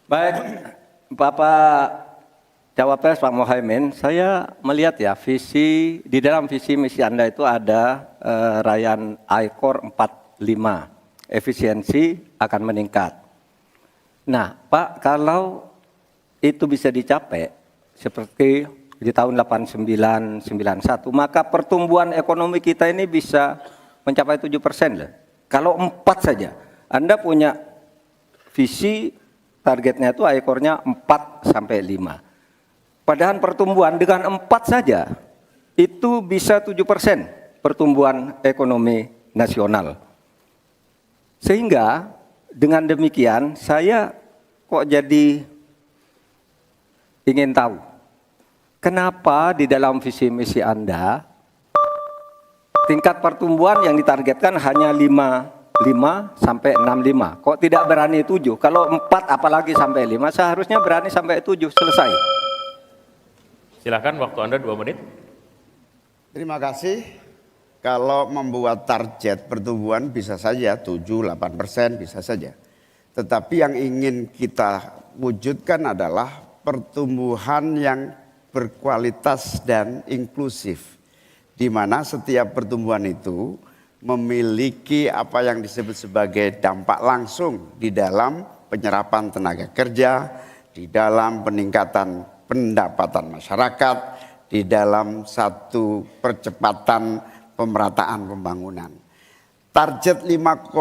Baik, Bapak Cawapres Pak Mohaimin, saya melihat ya di dalam visi misi Anda itu ada rayaan I-Core 45, efisiensi akan meningkat. Nah, Pak, kalau itu bisa dicapai seperti di tahun 89, 91, maka pertumbuhan ekonomi kita ini bisa mencapai 7% loh. Kalau 4 saja, Anda punya visi targetnya itu I-Core-nya 4 sampai 5. Padahal pertumbuhan dengan 4 saja itu bisa 7% pertumbuhan ekonomi nasional. Sehingga dengan demikian saya kok jadi ingin tahu kenapa di dalam visi misi Anda tingkat pertumbuhan yang ditargetkan hanya 5 sampai 65. Kok tidak berani 7? Kalau 4 apalagi sampai 5, seharusnya berani sampai 7, selesai. Silakan, waktu Anda 2 menit. Terima kasih. Kalau membuat target pertumbuhan bisa saja 7-8% bisa saja. Tetapi yang ingin kita wujudkan adalah pertumbuhan yang berkualitas dan inklusif. Di mana setiap pertumbuhan itu memiliki apa yang disebut sebagai dampak langsung di dalam penyerapan tenaga kerja, di dalam peningkatan pendapatan masyarakat, di dalam satu percepatan pemerataan pembangunan. Target 5,5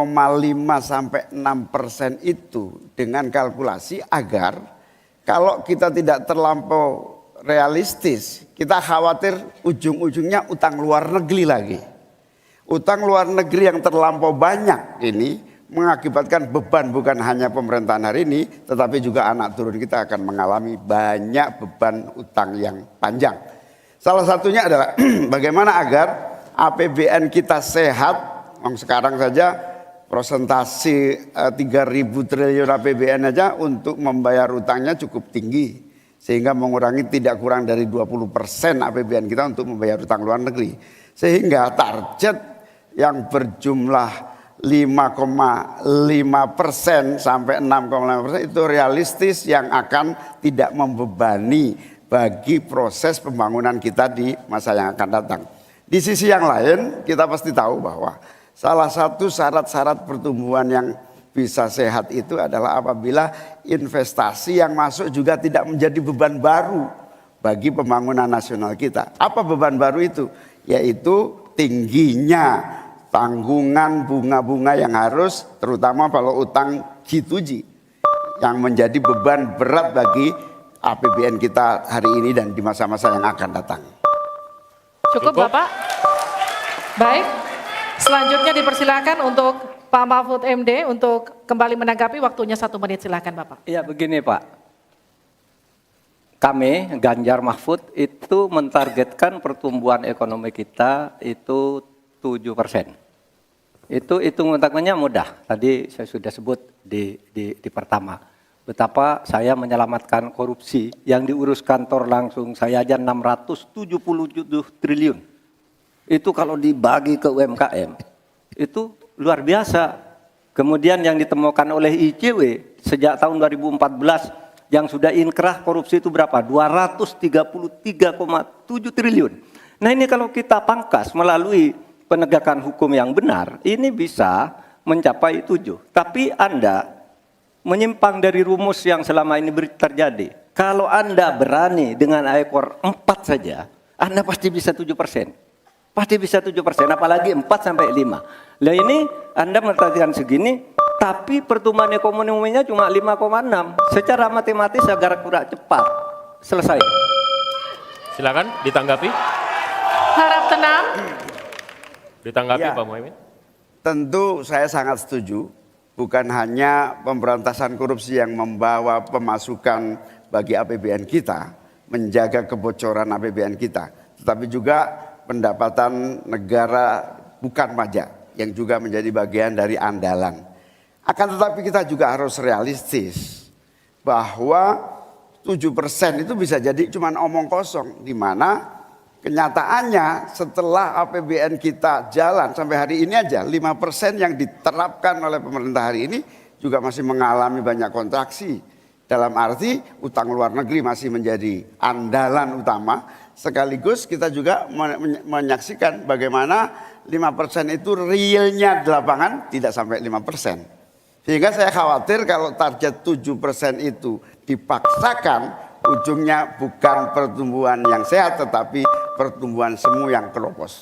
sampai 6% itu dengan kalkulasi agar kalau kita tidak terlampau realistis, kita khawatir ujung-ujungnya utang luar negeri lagi. Utang luar negeri yang terlampau banyak ini mengakibatkan beban bukan hanya pemerintahan hari ini, tetapi juga anak turun kita akan mengalami banyak beban utang yang panjang. Salah satunya adalah bagaimana agar APBN kita sehat. Sekarang saja presentasi 3.000 triliun APBN aja untuk membayar utangnya cukup tinggi. Sehingga mengurangi tidak kurang dari 20% APBN kita untuk membayar utang luar negeri. Sehingga target yang berjumlah 5,5% sampai 6,5% itu realistis yang akan tidak membebani bagi proses pembangunan kita di masa yang akan datang. Di sisi yang lain kita pasti tahu bahwa salah satu syarat-syarat pertumbuhan yang bisa sehat itu adalah apabila investasi yang masuk juga tidak menjadi beban baru bagi pembangunan nasional kita. Apa beban baru itu? Yaitu tingginya tanggungan bunga-bunga yang harus, terutama kalau utang G2G, yang menjadi beban berat bagi APBN kita hari ini dan di masa-masa yang akan datang. Cukup Bapak? Baik, selanjutnya dipersilakan untuk Pak Mahfud MD untuk kembali menanggapi, waktunya 1 menit, silakan Bapak. Ya begini Pak, kami Ganjar Mahfud itu mentargetkan pertumbuhan ekonomi kita itu 7%. Itu hitung-hitungannya mudah, tadi saya sudah sebut di pertama. Betapa saya menyelamatkan korupsi yang diurus kantor langsung saya aja 677 triliun. Itu kalau dibagi ke UMKM, itu luar biasa. Kemudian yang ditemukan oleh ICW sejak tahun 2014 yang sudah inkrah korupsi itu berapa? 233,7 triliun. Nah ini kalau kita pangkas melalui penegakan hukum yang benar, ini bisa mencapai 7. Tapi Anda menyimpang dari rumus yang selama ini terjadi. Kalau Anda berani dengan I-Core 4 saja, Anda pasti bisa 7%. Pasti bisa 7%, apalagi 4 sampai 5. Lah ini Anda menargetkan segini, tapi pertumbuhan ekonominya cuma 5,6. Secara matematis agar kurang cepat. Selesai. Silakan ditanggapi. Harap tenang. Ditanggapi Ya, Pak Mohaimin. tentu saya sangat setuju. Bukan hanya pemberantasan korupsi yang membawa pemasukan bagi APBN kita, menjaga kebocoran APBN kita, tetapi juga pendapatan negara bukan pajak yang juga menjadi bagian dari andalan. Akan tetapi kita juga harus realistis bahwa 7% itu bisa jadi cuma omong kosong, di mana kenyataannya setelah APBN kita jalan sampai hari ini aja 5% yang diterapkan oleh pemerintah hari ini juga masih mengalami banyak kontraksi. Dalam arti utang luar negeri masih menjadi andalan utama, sekaligus kita juga menyaksikan bagaimana 5% itu realnya di lapangan tidak sampai 5%. Sehingga saya khawatir kalau target 7% itu dipaksakan, ujungnya bukan pertumbuhan yang sehat tetapi pertumbuhan semu yang keropos.